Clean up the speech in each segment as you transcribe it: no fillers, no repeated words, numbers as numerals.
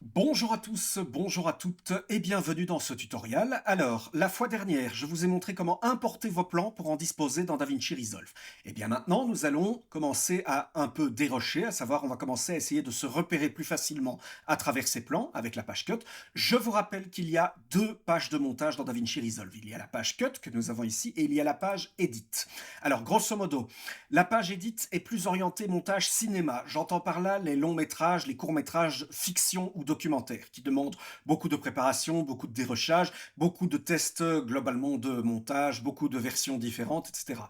Bonjour à tous, bonjour à toutes et bienvenue dans ce tutoriel. Alors, la fois dernière, je vous ai montré comment importer vos plans pour en disposer dans DaVinci Resolve. Et bien maintenant, nous allons commencer à un peu dérocher, à savoir on va commencer à essayer de se repérer plus facilement à travers ces plans avec la page Cut. Je vous rappelle qu'il y a deux pages de montage dans DaVinci Resolve. Il y a la page Cut que nous avons ici et il y a la page Edit. Alors, grosso modo, la page Edit est plus orientée montage cinéma. J'entends par là les longs métrages, les courts métrages fiction ou documentaires qui demandent beaucoup de préparation, beaucoup de dérochage, beaucoup de tests globalement de montage, beaucoup de versions différentes, etc.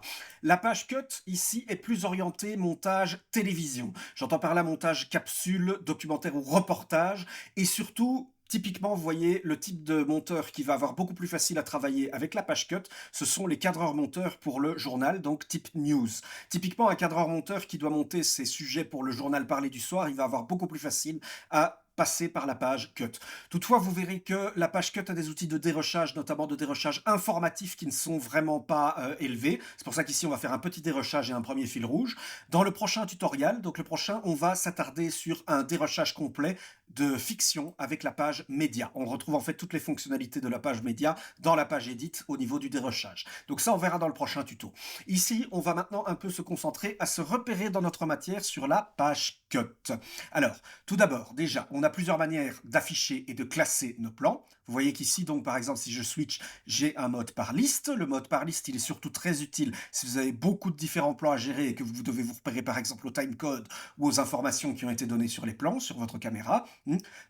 La page Cut ici est plus orientée montage télévision. J'entends par là montage capsule, documentaire ou reportage et surtout typiquement, vous voyez, le type de monteur qui va avoir beaucoup plus facile à travailler avec la page cut, ce sont les cadreurs monteurs pour le journal, donc type news. Typiquement, un cadreur monteur qui doit monter ses sujets pour le journal parlé du soir, il va avoir beaucoup plus facile à passer par la page cut. Toutefois, vous verrez que la page cut a des outils de dérochage, notamment de dérochage informatif qui ne sont vraiment pas élevés. C'est pour ça qu'ici, on va faire un petit dérochage et un premier fil rouge. Dans le prochain tutoriel, donc le prochain, on va s'attarder sur un dérochage complet de fiction avec la page média. On retrouve en fait toutes les fonctionnalités de la page média dans la page edit au niveau du dérochage. Donc ça, on verra dans le prochain tuto. Ici, on va maintenant un peu se concentrer à se repérer dans notre matière sur la page cut. Alors, tout d'abord, déjà, on a plusieurs manières d'afficher et de classer nos plans. Vous voyez qu'ici, donc, par exemple, si je switch, j'ai un mode par liste. Le mode par liste, il est surtout très utile si vous avez beaucoup de différents plans à gérer et que vous devez vous repérer, par exemple, au timecode ou aux informations qui ont été données sur les plans, sur votre caméra.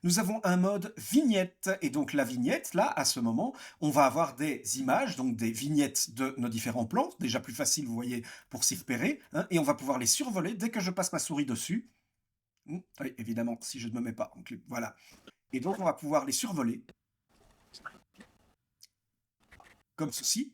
Nous avons un mode vignette. Et donc, la vignette, là, à ce moment, on va avoir des images, donc des vignettes de nos différents plans, déjà plus facile, vous voyez, pour s'y repérer, hein, et on va pouvoir les survoler dès que je passe ma souris dessus. Oui, évidemment, si je ne me mets pas en clip, voilà. Et donc, on va pouvoir les survoler, comme ceci,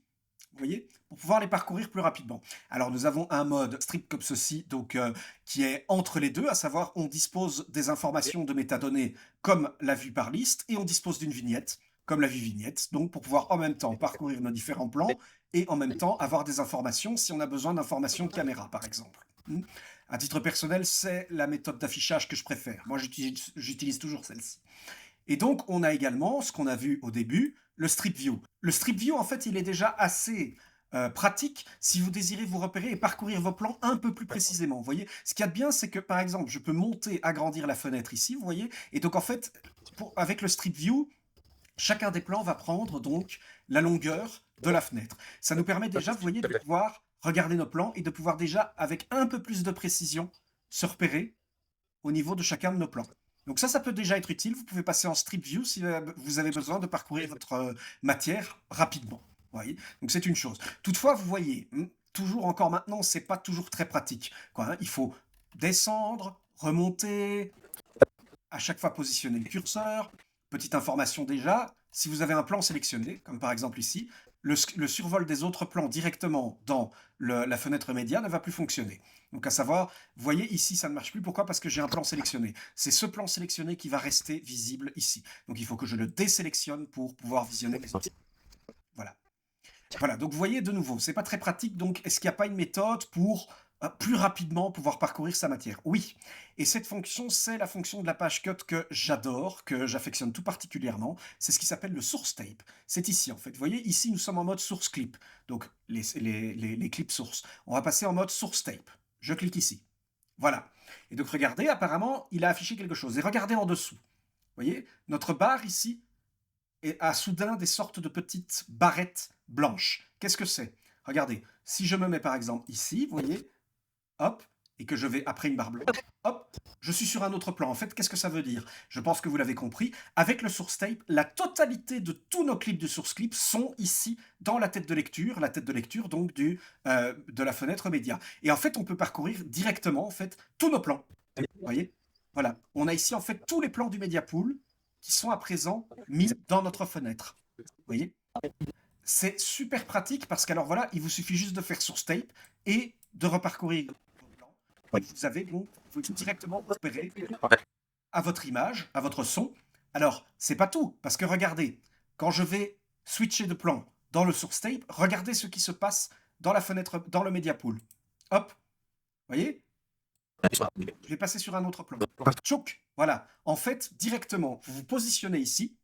vous voyez, pour pouvoir les parcourir plus rapidement. Alors, nous avons un mode strip comme ceci, donc qui est entre les deux, à savoir, on dispose des informations de métadonnées comme la vue par liste, et on dispose d'une vignette, comme la vue vignette, donc pour pouvoir en même temps parcourir nos différents plans, et en même temps avoir des informations si on a besoin d'informations de caméra, par exemple. À titre personnel, c'est la méthode d'affichage que je préfère. Moi, j'utilise toujours celle-ci. Et donc, on a également, ce qu'on a vu au début, le strip view. Le strip view, en fait, il est déjà assez pratique si vous désirez vous repérer et parcourir vos plans un peu plus précisément. Vous voyez, ce qu'il y a de bien, c'est que, par exemple, je peux monter, agrandir la fenêtre ici, vous voyez, et donc, en fait, avec le strip view, chacun des plans va prendre donc la longueur de la fenêtre. Ça nous permet déjà, vous voyez, de pouvoir regarder nos plans et de pouvoir déjà, avec un peu plus de précision, se repérer au niveau de chacun de nos plans. Donc ça peut déjà être utile. Vous pouvez passer en strip view si vous avez besoin de parcourir votre matière rapidement. Vous voyez. Donc c'est une chose. Toutefois, vous voyez, toujours encore maintenant, c'est pas toujours très pratique, quoi, hein. Il faut descendre, remonter, à chaque fois positionner le curseur. Petite information déjà, si vous avez un plan sélectionné, comme par exemple ici, le survol des autres plans directement dans la fenêtre média ne va plus fonctionner. Donc à savoir, vous voyez ici ça ne marche plus, pourquoi? Parce que j'ai un plan sélectionné. C'est ce plan sélectionné qui va rester visible ici. Donc il faut que je le désélectionne pour pouvoir visionner les autres. Voilà. Voilà, donc vous voyez de nouveau, c'est pas très pratique, donc est-ce qu'il n'y a pas une méthode pour plus rapidement pouvoir parcourir sa matière? Oui, et cette fonction, c'est la fonction de la page cut que j'adore, que j'affectionne tout particulièrement, c'est ce qui s'appelle le source tape. C'est ici en fait, vous voyez, ici nous sommes en mode source clip, donc les clips source. On va passer en mode source tape. Je clique ici. Voilà. Et donc regardez, apparemment, il a affiché quelque chose. Et regardez en dessous. Vous voyez, notre barre ici, et a soudain des sortes de petites barrettes blanches. Qu'est-ce que c'est? Regardez, si je me mets par exemple ici, vous voyez, hop, et que je vais après une barre blanche, hop, je suis sur un autre plan. En fait, qu'est-ce que ça veut dire? Je pense que vous l'avez compris. Avec le source tape, la totalité de tous nos clips de source clip sont ici dans la tête de lecture donc de la fenêtre média. Et en fait, on peut parcourir directement en fait tous nos plans. Vous voyez? Voilà. On a ici en fait tous les plans du Media Pool qui sont à présent mis dans notre fenêtre. Vous voyez? C'est super pratique parce qu'alors voilà, il vous suffit juste de faire source tape et de reparcourir vos plans. Et vous avez donc, vous pouvez directement repérer à votre image, à votre son. Alors, c'est pas tout, parce que regardez, quand je vais switcher de plan dans le source tape, regardez ce qui se passe dans la fenêtre, dans le media pool. Hop, vous voyez? Je vais passer sur un autre plan. Tchouk, voilà. En fait, directement, vous vous positionnez ici,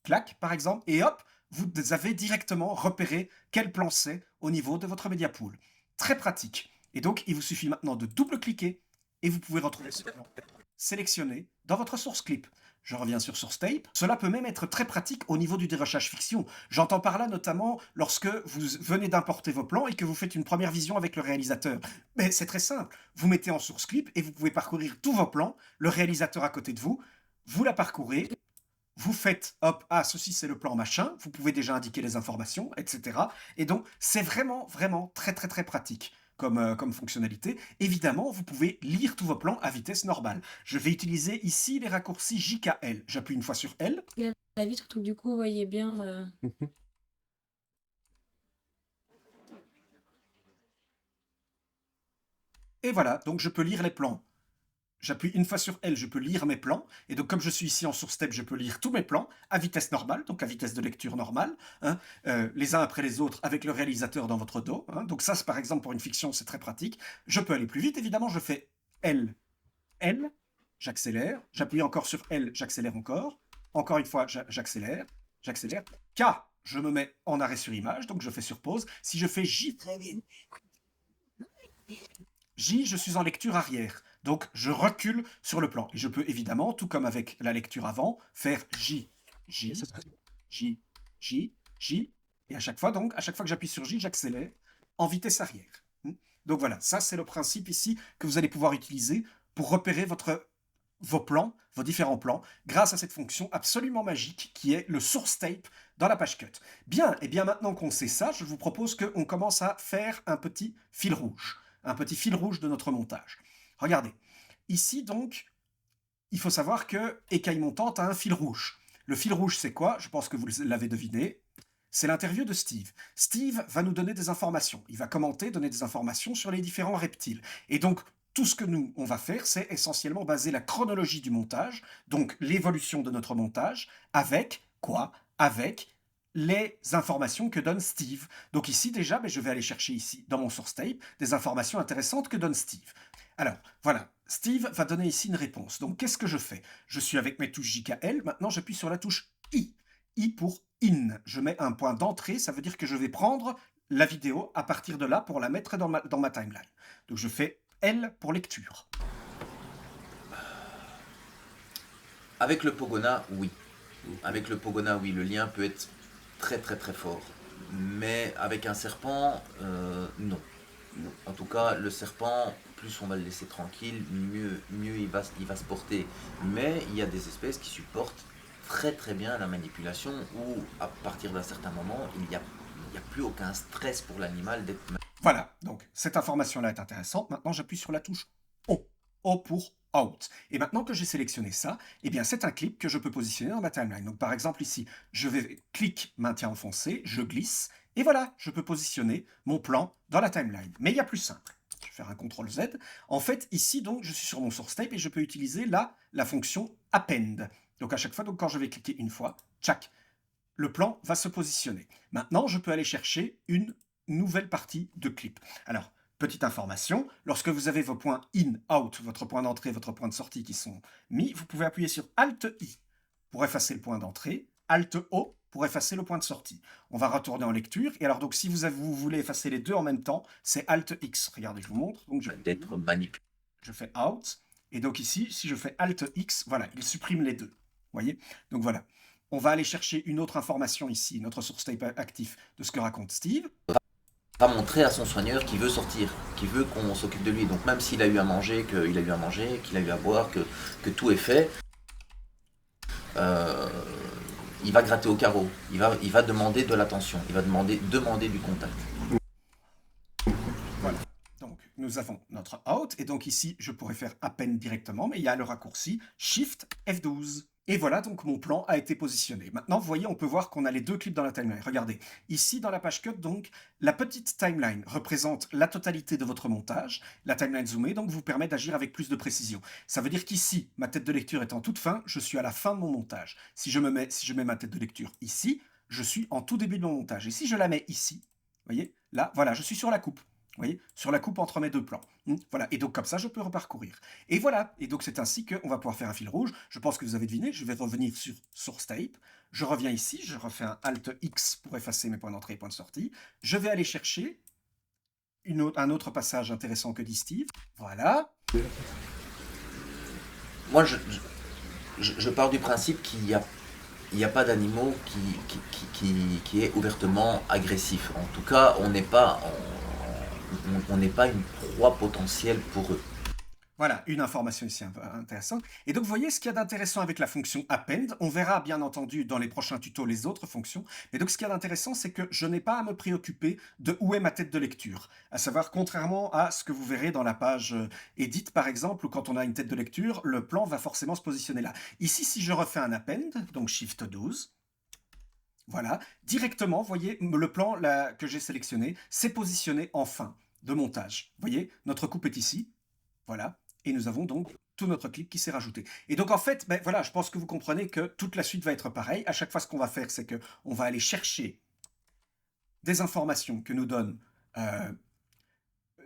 clac, par exemple, et hop, vous avez directement repéré quel plan c'est au niveau de votre media pool. Très pratique. Et donc, il vous suffit maintenant de double-cliquer et vous pouvez retrouver ce plan sélectionné dans votre source clip. Je reviens sur Source Tape. Cela peut même être très pratique au niveau du dérochage fiction. J'entends par là notamment lorsque vous venez d'importer vos plans et que vous faites une première vision avec le réalisateur. Mais c'est très simple. Vous mettez en source clip et vous pouvez parcourir tous vos plans, le réalisateur à côté de vous, vous la parcourez, vous faites, hop, ah, ceci c'est le plan machin, vous pouvez déjà indiquer les informations, etc. Et donc, c'est vraiment, vraiment très, très, très pratique comme fonctionnalité. Évidemment, vous pouvez lire tous vos plans à vitesse normale. Je vais utiliser ici les raccourcis JKL. J'appuie une fois sur L. Il y a la vitre, donc du coup, vous voyez bien. Et voilà, donc je peux lire les plans. J'appuie une fois sur L, je peux lire mes plans. Et donc, comme je suis ici en source step, je peux lire tous mes plans à vitesse normale, donc à vitesse de lecture normale, hein, les uns après les autres, avec le réalisateur dans votre dos. Hein. Donc ça, par exemple, pour une fiction, c'est très pratique. Je peux aller plus vite, évidemment, je fais L, L, j'accélère. J'appuie encore sur L, j'accélère encore. Encore une fois, j'accélère, j'accélère. K, je me mets en arrêt sur image, donc je fais sur pause. Si je fais J, J, je suis en lecture arrière. Donc, je recule sur le plan. Et je peux évidemment, tout comme avec la lecture avant, faire J, J, J, J, J. Et à chaque fois, donc, à chaque fois que j'appuie sur J, j'accélère en vitesse arrière. Donc voilà, ça c'est le principe ici que vous allez pouvoir utiliser pour repérer vos plans, vos différents plans, grâce à cette fonction absolument magique qui est le source tape dans la page cut. Bien, et bien maintenant qu'on sait ça, je vous propose qu'on commence à faire un petit fil rouge de notre montage. Regardez, ici donc, il faut savoir que Écaille montante a un fil rouge. Le fil rouge, c'est quoi? Je pense que vous l'avez deviné. C'est l'interview de Steve. Steve va nous donner des informations. Il va commenter, donner des informations sur les différents reptiles. Et donc, tout ce que on va faire, c'est essentiellement baser la chronologie du montage, donc l'évolution de notre montage, avec quoi? Avec les informations que donne Steve. Donc ici, déjà, je vais aller chercher ici, dans mon source tape, des informations intéressantes que donne Steve. Alors, voilà, Steve va donner ici une réponse. Donc, qu'est-ce que je fais? Je suis avec mes touches JKL, maintenant j'appuie sur la touche I. I pour in. Je mets un point d'entrée, ça veut dire que je vais prendre la vidéo à partir de là pour la mettre dans ma timeline. Donc, je fais L pour lecture. Avec le Pogona, oui. Avec le Pogona, oui, le lien peut être très très très fort. Mais avec un serpent, non. Non. En tout cas, le serpent, plus on va le laisser tranquille, mieux il va se porter. Mais il y a des espèces qui supportent très très bien la manipulation où, à partir d'un certain moment, il n'y a plus aucun stress pour l'animal d'être... Voilà, donc cette information-là est intéressante. Maintenant, j'appuie sur la touche O. O pour out. Et maintenant que j'ai sélectionné ça, eh bien c'est un clip que je peux positionner dans ma timeline. Donc par exemple ici, je vais clic maintien enfoncé, je glisse, et voilà, je peux positionner mon plan dans la timeline. Mais il y a plus simple. Je vais faire un CTRL Z. En fait, ici, donc, je suis sur mon source tape et je peux utiliser là la fonction append. Donc à chaque fois, donc, quand je vais cliquer une fois, tchac, le plan va se positionner. Maintenant, je peux aller chercher une nouvelle partie de clip. Alors, petite information, lorsque vous avez vos points in, out, votre point d'entrée, votre point de sortie qui sont mis, vous pouvez appuyer sur Alt-I pour effacer le point d'entrée, Alt-O pour effacer le point de sortie. On va retourner en lecture. Et alors, donc, si vous voulez effacer les deux en même temps, c'est Alt-X. Regardez, je vous montre. Donc, d'être manipulé. Je fais Out. Et donc ici, si je fais Alt-X, voilà, il supprime les deux. Vous voyez? Donc voilà. On va aller chercher une autre information ici, notre source tape actif de ce que raconte Steve. Va montrer à son soigneur qu'il veut sortir, qu'il veut qu'on s'occupe de lui. Donc même s'il a eu à manger, qu'il a eu à manger, qu'il a eu à boire, que tout est fait, il va gratter au carreau, il va demander de l'attention, il va demander du contact. Voilà. Donc nous avons notre out, et donc ici je pourrais faire append directement, mais il y a le raccourci Shift F12. Et voilà, donc mon plan a été positionné. Maintenant, vous voyez, on peut voir qu'on a les deux clips dans la timeline. Regardez, ici dans la page cut, donc, la petite timeline représente la totalité de votre montage. La timeline zoomée, donc, vous permet d'agir avec plus de précision. Ça veut dire qu'ici, ma tête de lecture est en toute fin, je suis à la fin de mon montage. Si je mets ma tête de lecture ici, je suis en tout début de mon montage. Et si je la mets ici, vous voyez, là, voilà, je suis sur la coupe. Vous voyez, sur la coupe entre mes deux plans. Voilà, et donc comme ça, je peux reparcourir. Et voilà, et donc c'est ainsi qu'on va pouvoir faire un fil rouge. Je pense que vous avez deviné, je vais revenir sur Source Tape. Je reviens ici, je refais un Alt X pour effacer mes points d'entrée et points de sortie. Je vais aller chercher un autre passage intéressant que dit Steve. Voilà. Moi, je pars du principe qu'il n'y a pas d'animaux qui est ouvertement agressif. En tout cas, on n'est pas une proie potentielle pour eux. Voilà, une information ici intéressante. Et donc, vous voyez ce qu'il y a d'intéressant avec la fonction append. On verra bien entendu dans les prochains tutos les autres fonctions. Mais donc, ce qu'il y a d'intéressant, c'est que je n'ai pas à me préoccuper de où est ma tête de lecture. À savoir, contrairement à ce que vous verrez dans la page Edit, par exemple, où quand on a une tête de lecture, le plan va forcément se positionner là. Ici, si je refais un append, donc Shift 12, voilà, directement, vous voyez, le plan là, que j'ai sélectionné, s'est positionné en fin de montage. Vous voyez, notre coupe est ici. Voilà. Et nous avons donc tout notre clip qui s'est rajouté. Et donc en fait, ben, voilà, je pense que vous comprenez que toute la suite va être pareille. À chaque fois, ce qu'on va faire, c'est qu'on va aller chercher des informations que nous donne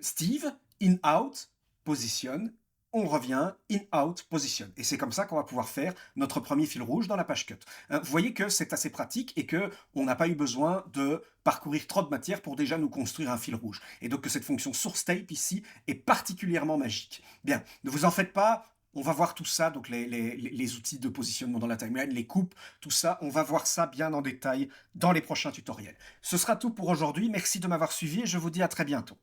Steve, in, out, position, on revient, in, out, position. Et c'est comme ça qu'on va pouvoir faire notre premier fil rouge dans la page cut. Vous voyez que c'est assez pratique et qu'on n'a pas eu besoin de parcourir trop de matière pour déjà nous construire un fil rouge. Et donc que cette fonction source tape ici est particulièrement magique. Bien, ne vous en faites pas. On va voir tout ça, donc les outils de positionnement dans la timeline, les coupes, tout ça, on va voir ça bien en détail dans les prochains tutoriels. Ce sera tout pour aujourd'hui. Merci de m'avoir suivi et je vous dis à très bientôt.